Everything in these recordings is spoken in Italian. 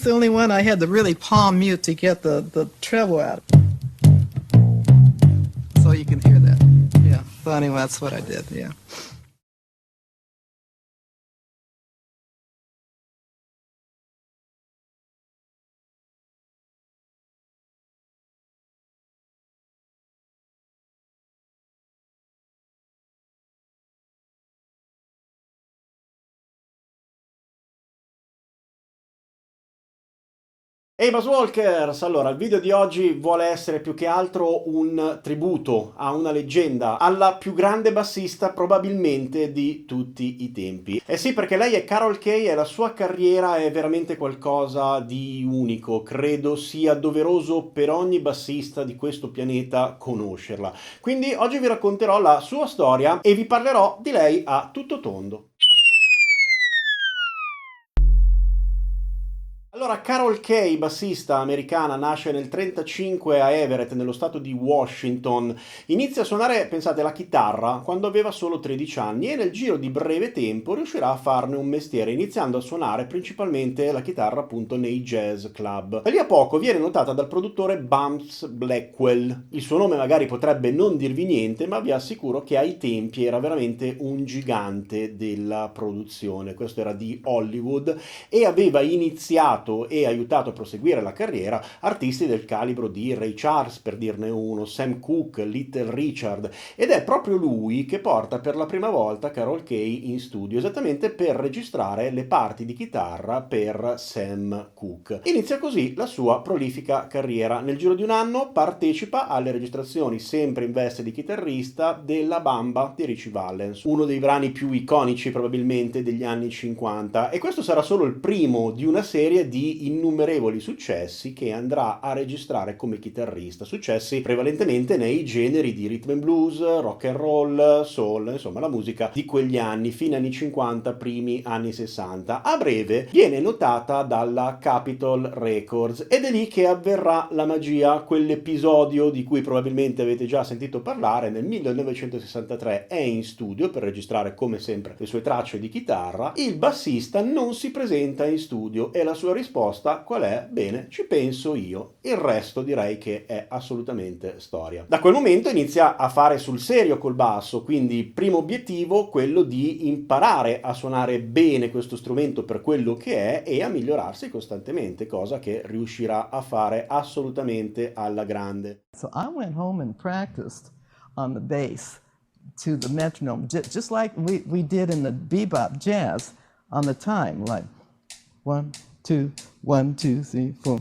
was the only one I had to really palm mute to get the treble out. So you can hear that. Yeah. So anyway, that's what I did. Yeah. Ehi Walkers, allora il video di oggi vuole essere più che altro un tributo a una leggenda, alla più grande bassista probabilmente di tutti i tempi. Eh sì, perché lei è Carol Kaye e la sua carriera è veramente qualcosa di unico, credo sia doveroso per ogni bassista di questo pianeta conoscerla. Quindi oggi vi racconterò la sua storia e vi parlerò di lei a tutto tondo. Allora, Carol Kaye, bassista americana, nasce nel 1935 a Everett, nello stato di Washington. Inizia a suonare, pensate, la chitarra quando aveva solo 13 anni e nel giro di breve tempo riuscirà a farne un mestiere, iniziando a suonare principalmente la chitarra appunto nei jazz club. Da lì a poco viene notata dal produttore Bumps Blackwell. Il suo nome magari potrebbe non dirvi niente, ma vi assicuro che ai tempi era veramente un gigante della produzione. Questo era di Hollywood e aveva iniziato e aiutato a proseguire la carriera artisti del calibro di Ray Charles, per dirne uno, Sam Cooke, Little Richard, ed è proprio lui che porta per la prima volta Carol Kaye in studio, esattamente per registrare le parti di chitarra per Sam Cooke. Inizia così la sua prolifica carriera. Nel giro di un anno partecipa alle registrazioni, sempre in veste di chitarrista, della Bamba di Ritchie Valens, uno dei brani più iconici probabilmente degli anni 50, e questo sarà solo il primo di una serie di innumerevoli successi che andrà a registrare come chitarrista, successi prevalentemente nei generi di rhythm and blues, rock and roll, soul, insomma la musica di quegli anni, fine anni 50, primi anni 60. A breve viene notata dalla Capitol Records ed è lì che avverrà la magia, quell'episodio di cui probabilmente avete già sentito parlare. Nel 1963 è in studio per registrare come sempre le sue tracce di chitarra, il bassista non si presenta in studio e la sua risposta qual è? Bene, ci penso io. Il resto direi che è assolutamente storia. Da quel momento inizia a fare sul serio col basso, quindi primo obiettivo quello di imparare a suonare bene questo strumento per quello che è e a migliorarsi costantemente, cosa che riuscirà a fare assolutamente alla grande. So I went home and practiced on the bass to the metronome, just like we did in the bebop jazz on the time, like 1, 2, 1, 2, 3, 4.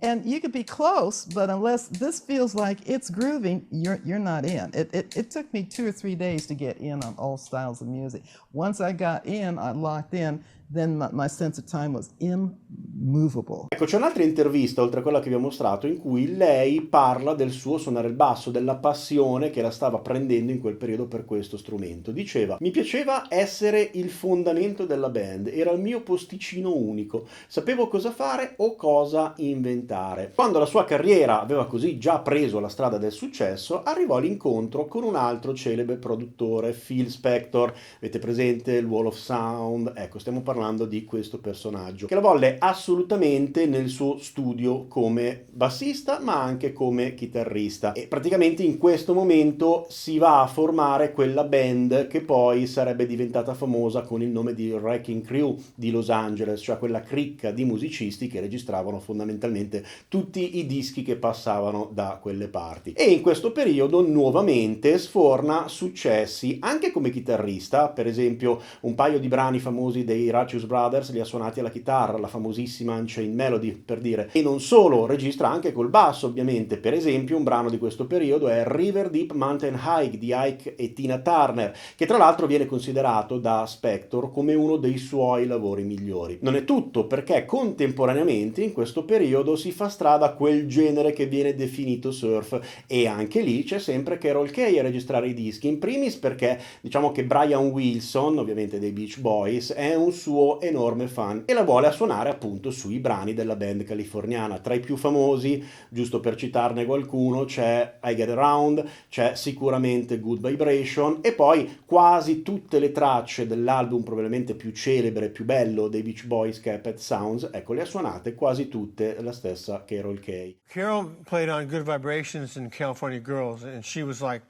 And you could be close, but unless this feels like it's grooving, you're not in. It took me 2 or 3 days to get in on all styles of music. Once I got in, I locked in, then my sense of time was immovable. Ecco, c'è un'altra intervista, oltre a quella che vi ho mostrato, in cui lei parla del suo suonare il basso, della passione che la stava prendendo in quel periodo per questo strumento. Diceva: mi piaceva essere il fondamento della band, era il mio posticino unico, sapevo cosa fare o cosa inventare. Quando la sua carriera aveva così già preso la strada del successo, arrivò l'incontro con un altro celebre produttore, Phil Spector. Avete presente il Wall of Sound? Ecco, stiamo parlando di questo personaggio che la volle assolutamente nel suo studio come bassista ma anche come chitarrista, e praticamente in questo momento si va a formare quella band che poi sarebbe diventata famosa con il nome di Wrecking Crew di Los Angeles, cioè quella cricca di musicisti che registravano fondamentalmente tutti i dischi che passavano da quelle parti. E in questo periodo nuovamente sforna successi anche come chitarrista. Per esempio un paio di brani famosi dei Righteous Brothers li ha suonati alla chitarra, la famosissima Unchained Melody, per dire. E non solo, registra anche col basso ovviamente. Per esempio un brano di questo periodo è River Deep Mountain High di Ike e Tina Turner, che tra l'altro viene considerato da Spector come uno dei suoi lavori migliori. Non è tutto, perché contemporaneamente in questo periodo si fa strada quel genere che viene definito surf, e anche lì c'è sempre Carol Kaye a registrare i dischi, in primis perché diciamo che Brian Wilson, ovviamente dei Beach Boys, è un suo suo enorme fan e la vuole a suonare appunto sui brani della band californiana. Tra i più famosi, giusto per citarne qualcuno, c'è I Get Around, c'è sicuramente Good Vibration e poi quasi tutte le tracce dell'album probabilmente più celebre, più bello dei Beach Boys, che è Pet Sounds, ecco, le ha suonate quasi tutte la stessa Carol Kaye. Carol played on Good Vibrations and California Girls, and she was like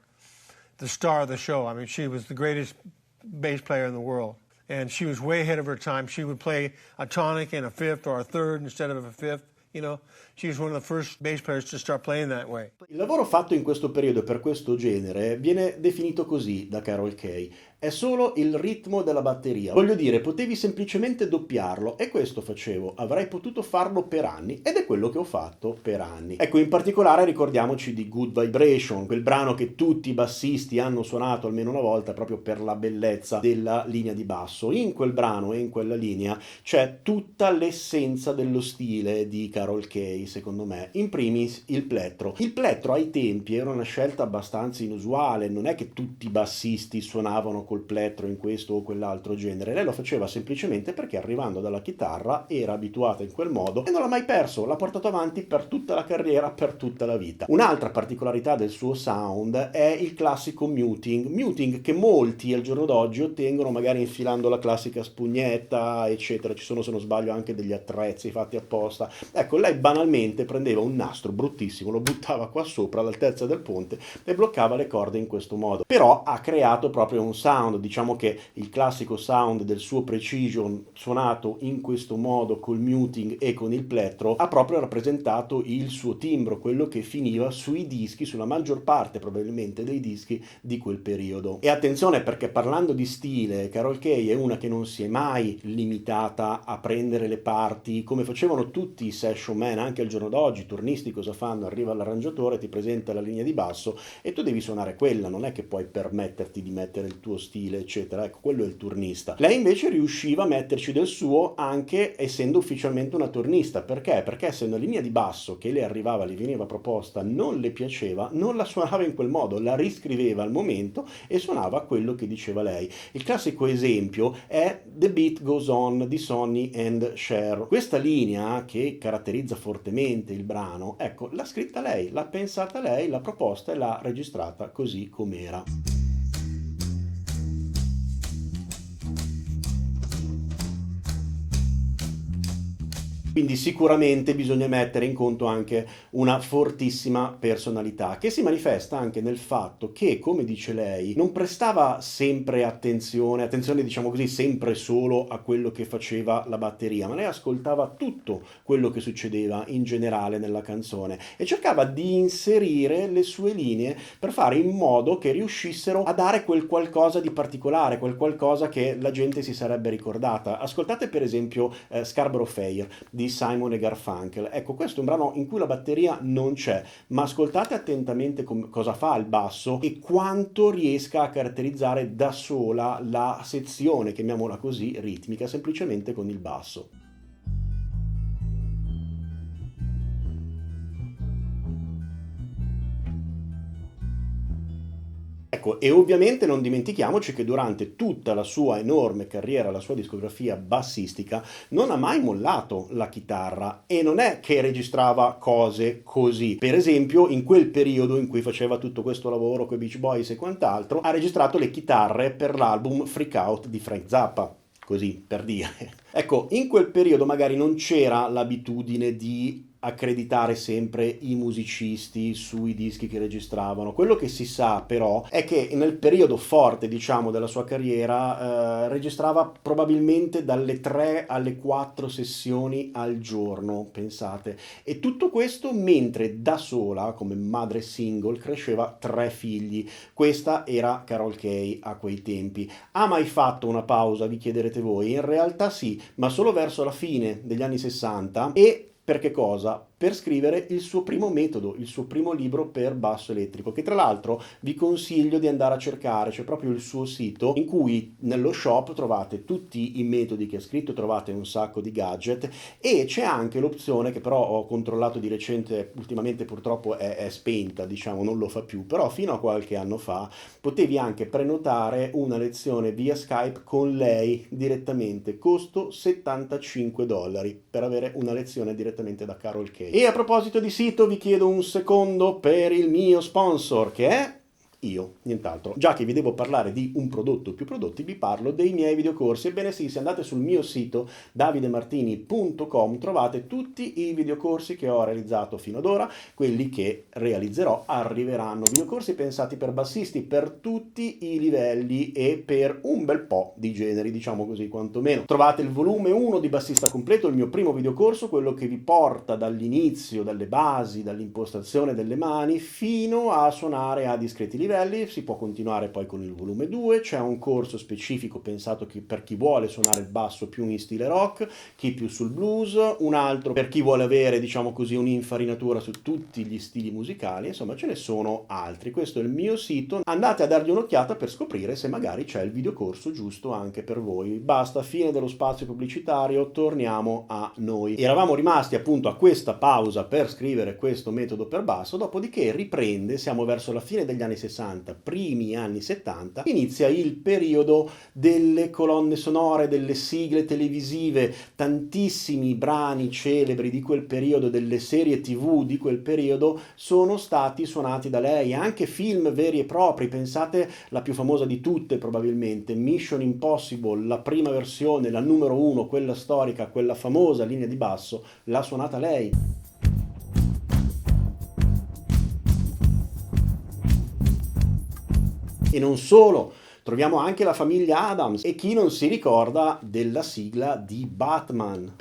the star of the show. I mean, she was the greatest bass player in the world. And she was way ahead of her time. She would play a tonic and a fifth or a third instead of a fifth. You know, she was one of the first bass players to start playing that way. Il lavoro fatto in questo periodo per questo genere viene definito così da Carol Kaye: è solo il ritmo della batteria. Voglio dire, potevi semplicemente doppiarlo e questo facevo, avrei potuto farlo per anni ed è quello che ho fatto per anni. Ecco, in particolare ricordiamoci di Good Vibration, quel brano che tutti i bassisti hanno suonato almeno una volta proprio per la bellezza della linea di basso. In quel brano e in quella linea c'è tutta l'essenza dello stile di Carol Kaye, secondo me. In primis il plettro. Il plettro ai tempi era una scelta abbastanza inusuale, non è che tutti i bassisti suonavano col plettro in questo o quell'altro genere, lei lo faceva semplicemente perché arrivando dalla chitarra era abituata in quel modo e non l'ha mai perso, l'ha portato avanti per tutta la carriera, per tutta la vita. Un'altra particolarità del suo sound è il classico muting che molti al giorno d'oggi ottengono magari infilando la classica spugnetta, eccetera. Ci sono, se non sbaglio, anche degli attrezzi fatti apposta. Ecco, lei banalmente prendeva un nastro bruttissimo, lo buttava qua sopra all'altezza del ponte e bloccava le corde in questo modo. Però ha creato proprio un sound, diciamo che il classico sound del suo Precision suonato in questo modo col muting e con il plettro ha proprio rappresentato il suo timbro, quello che finiva sui dischi, sulla maggior parte probabilmente dei dischi di quel periodo. E attenzione, perché parlando di stile, Carol Kaye è una che non si è mai limitata a prendere le parti come facevano tutti i session man anche al giorno d'oggi. I turnisti cosa fanno? Arriva l'arrangiatore, ti presenta la linea di basso e tu devi suonare quella, non è che puoi permetterti di mettere il tuo stile, eccetera. Ecco, quello è il turnista. Lei invece riusciva a metterci del suo anche essendo ufficialmente una turnista. Perché? Perché se una linea di basso che le arrivava, le veniva proposta, non le piaceva, non la suonava in quel modo, la riscriveva al momento e suonava quello che diceva lei. Il classico esempio è The Beat Goes On di Sonny and Cher. Questa linea che caratterizza fortemente il brano, ecco, l'ha scritta lei, l'ha pensata lei, l'ha proposta e l'ha registrata così com'era. Quindi sicuramente bisogna mettere in conto anche una fortissima personalità, che si manifesta anche nel fatto che, come dice lei, non prestava sempre attenzione diciamo così, sempre solo a quello che faceva la batteria, ma lei ascoltava tutto quello che succedeva in generale nella canzone e cercava di inserire le sue linee per fare in modo che riuscissero a dare quel qualcosa di particolare, quel qualcosa che la gente si sarebbe ricordata. Ascoltate per esempio Scarborough Fair di Simon e Garfunkel. Ecco, questo è un brano in cui la batteria non c'è, ma ascoltate attentamente cosa fa il basso e quanto riesca a caratterizzare da sola la sezione, chiamiamola così, ritmica, semplicemente con il basso. Ecco, e ovviamente non dimentichiamoci che durante tutta la sua enorme carriera, la sua discografia bassistica, non ha mai mollato la chitarra e non è che registrava cose così. Per esempio, in quel periodo in cui faceva tutto questo lavoro con i Beach Boys e quant'altro, ha registrato le chitarre per l'album Freak Out di Frank Zappa. Così, per dire. Ecco, in quel periodo magari non c'era l'abitudine di accreditare sempre i musicisti sui dischi che registravano. Quello che si sa però è che nel periodo forte, diciamo, della sua carriera registrava probabilmente dalle 3 alle 4 sessioni al giorno, pensate. E tutto questo mentre da sola, come madre single, cresceva 3 figli. Questa era Carol Kaye a quei tempi. Ha mai fatto una pausa, vi chiederete voi? In realtà sì, ma solo verso la fine degli anni 60 e per che cosa? per scrivere il suo primo metodo, il suo primo libro per basso elettrico, che tra l'altro vi consiglio di andare a cercare. C'è proprio il suo sito in cui nello shop trovate tutti i metodi che ha scritto, trovate un sacco di gadget e c'è anche l'opzione che però ho controllato di recente, ultimamente purtroppo è spenta, diciamo, non lo fa più, però fino a qualche anno fa potevi anche prenotare una lezione via Skype con lei direttamente, costo $75 per avere una lezione direttamente da Carol Kay. E a proposito di sito vi chiedo un secondo per il mio sponsor, che è io, nient'altro. Già che vi devo parlare di un prodotto o più prodotti, vi parlo dei miei videocorsi. Ebbene sì, se andate sul mio sito davidemartini.com trovate tutti i videocorsi che ho realizzato fino ad ora, quelli che realizzerò arriveranno. Videocorsi pensati per bassisti, per tutti i livelli e per un bel po' di generi, diciamo così, quantomeno. Trovate il volume 1 di Bassista Completo, il mio primo videocorso, quello che vi porta dall'inizio, dalle basi, dall'impostazione delle mani, fino a suonare a discreti livelli. Si può continuare poi con il volume 2, c'è un corso specifico pensato per chi vuole suonare il basso più in stile rock, chi più sul blues, un altro per chi vuole avere, diciamo così, un'infarinatura su tutti gli stili musicali, insomma ce ne sono altri. Questo è il mio sito, andate a dargli un'occhiata per scoprire se magari c'è il videocorso giusto anche per voi. Basta, fine dello spazio pubblicitario, torniamo a noi. Eravamo rimasti appunto a questa pausa per scrivere questo metodo per basso, dopodiché riprende, siamo verso la fine degli anni 60, primi anni 70, inizia il periodo delle colonne sonore, delle sigle televisive, tantissimi brani celebri di quel periodo, delle serie TV di quel periodo sono stati suonati da lei, anche film veri e propri. Pensate, la più famosa di tutte probabilmente, Mission Impossible, la prima versione, la numero 1, quella storica, quella famosa linea di basso, l'ha suonata lei. E non solo, troviamo anche la famiglia Adams e chi non si ricorda della sigla di Batman.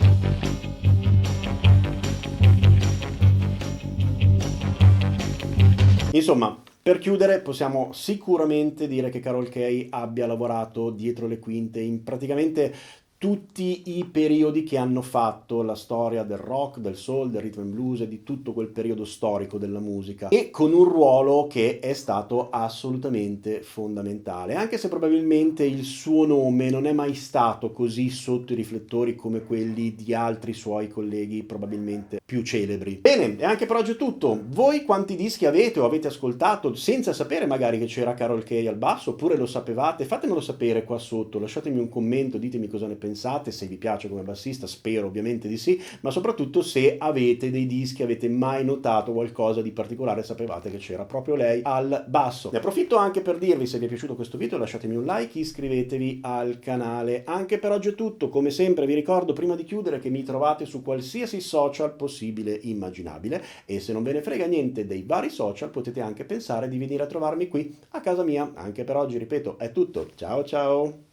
Insomma, per chiudere possiamo sicuramente dire che Carol Kay abbia lavorato dietro le quinte in praticamente tutti i periodi che hanno fatto la storia del rock, del soul, del rhythm and blues e di tutto quel periodo storico della musica, e con un ruolo che è stato assolutamente fondamentale, anche se probabilmente il suo nome non è mai stato così sotto i riflettori come quelli di altri suoi colleghi probabilmente più celebri. Bene, e anche per oggi è tutto. Voi quanti dischi avete o avete ascoltato senza sapere magari che c'era Carol Kay al basso, oppure lo sapevate? Fatemelo sapere qua sotto, lasciatemi un commento, ditemi cosa ne pensate, se vi piace come bassista, spero ovviamente di sì, ma soprattutto se avete dei dischi, avete mai notato qualcosa di particolare, sapevate che c'era proprio lei al basso. Ne approfitto anche per dirvi, se vi è piaciuto questo video lasciatemi un like, iscrivetevi al canale. Anche per oggi è tutto, come sempre vi ricordo prima di chiudere che mi trovate su qualsiasi social possibile e immaginabile, e se non ve ne frega niente dei vari social potete anche pensare di venire a trovarmi qui a casa mia. Anche per oggi, ripeto, è tutto, ciao ciao!